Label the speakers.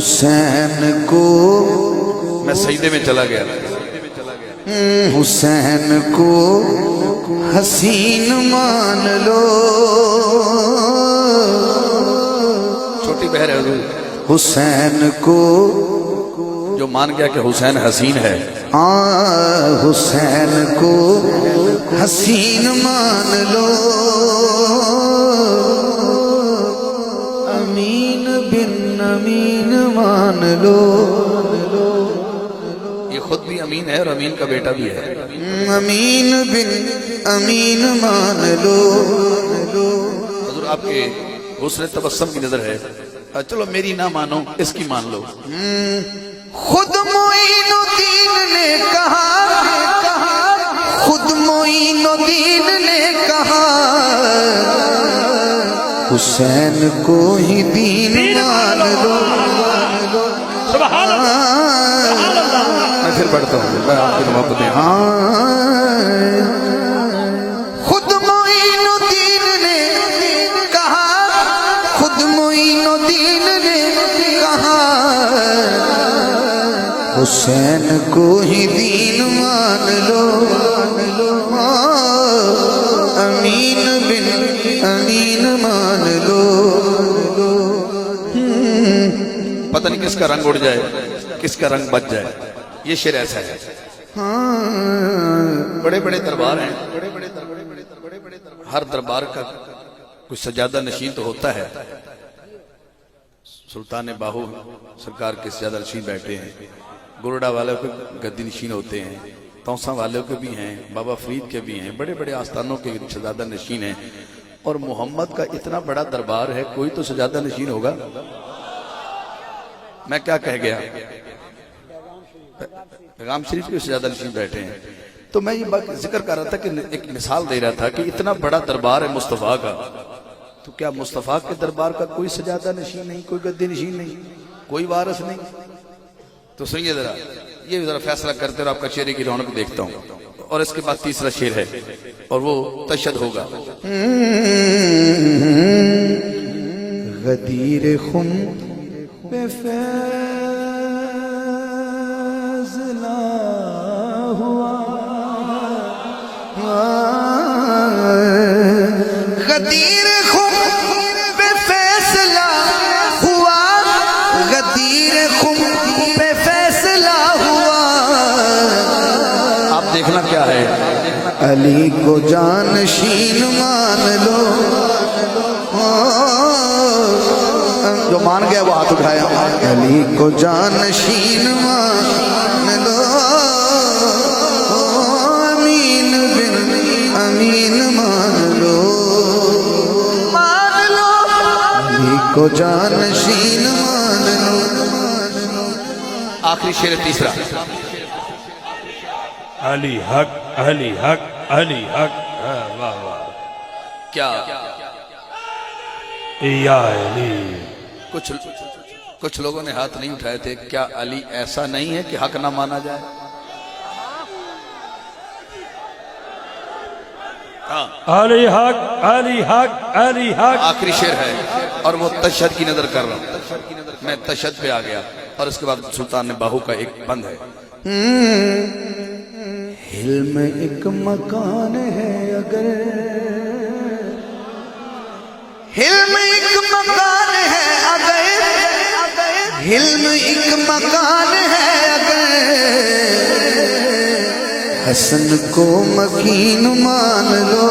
Speaker 1: حسین کو
Speaker 2: میں سجدے میں چلا گیا
Speaker 1: حسین کو حسین مان لو
Speaker 2: چھوٹی بہر ہے حضور
Speaker 1: حسین کو
Speaker 2: جو مان گیا کہ حسین حسین ہے
Speaker 1: حسین کو حسین مان لو امین بن امین مان لو
Speaker 2: یہ خود بھی امین ہے اور امین کا بیٹا بھی ہے
Speaker 1: امین بن امین مان لو
Speaker 2: حضور آپ کے حسن تبسم کی نظر ہے چلو میری نہ مانو اس کی مان لو
Speaker 1: خود معین الدین نے کہا خود معین الدین نے کہا حسین کو ہی دین مان لو
Speaker 2: سبحان اللہ میں پھر پڑھتا ہوں میں آپ کی محبتیں
Speaker 1: خود معین الدین نے کہا خود معین الدین نے کہا حسین کو ہی دین مان لو امین بن امین مان لو
Speaker 2: پتہ نہیں کس کا رنگ اڑ جائے کس کا رنگ بچ جائے یہ شعر ایسا ہے بڑے بڑے دربار ہیں ہر دربار کا کوئی سجادہ نشین تو ہوتا ہے سلطان باہو سرکار کے سجادہ نشین بیٹھے ہیں گروڈا والوں کے گدی نشین ہوتے ہیں توسا والوں کے بھی ہیں بابا فرید کے بھی ہیں بڑے بڑے آستانوں کے سجادہ نشین ہیں اور محمد کا اتنا بڑا دربار ہے کوئی تو سجادہ نشین ہوگا میں کیا کہہ گیا پیغام شریف کے سجادہ نشین بیٹھے ہیں تو میں یہ ذکر کر رہا تھا کہ ایک مثال دے رہا تھا کہ اتنا بڑا دربار ہے مصطفیٰ کا تو کیا مصطفیٰ کے دربار کا کوئی سجادہ نشین نہیں کوئی گدی نشین نہیں کوئی وارث نہیں تو سنیے ذرا یہ ذرا فیصلہ کرتے اور آپ کا چہرے کی رونق دیکھتا ہوں اور اس کے بعد تیسرا شعر ہے اور وہ تشہد ہوگا
Speaker 1: غدیر خم پہ فیضلہ ہوا غدیر خم پہ فیصلہ ہوا غدیر خم پہ فیصلہ ہوا
Speaker 2: آپ دیکھنا کیا ہے
Speaker 1: علی کو جانشین مان لو جو مان گیا وہ ہاتھ اٹھایا علی کو جانشین مان لو امین بن امین مان لو علی کو جانشین مان لو
Speaker 2: آخری شعر تیسرا
Speaker 3: علی حق علی حق علی حق واہ واہ
Speaker 2: کیا
Speaker 3: یا علی
Speaker 2: کچھ لوگوں نے ہاتھ نہیں اٹھائے تھے کیا علی ایسا نہیں ہے کہ حق نہ مانا جائے
Speaker 3: علی حق علی حق علی حق
Speaker 2: آخری شعر ہے اور وہ تشہد کی نظر کر رہا ہوں میں تشہد پہ آ گیا اور اس کے بعد سلطان باہو کا ایک بند ہے
Speaker 1: حلم ایک مکان ہے اگر حلم ایک مکان ہے اگر حلم ایک مکان ہے اگر حسن کو مکین مان لو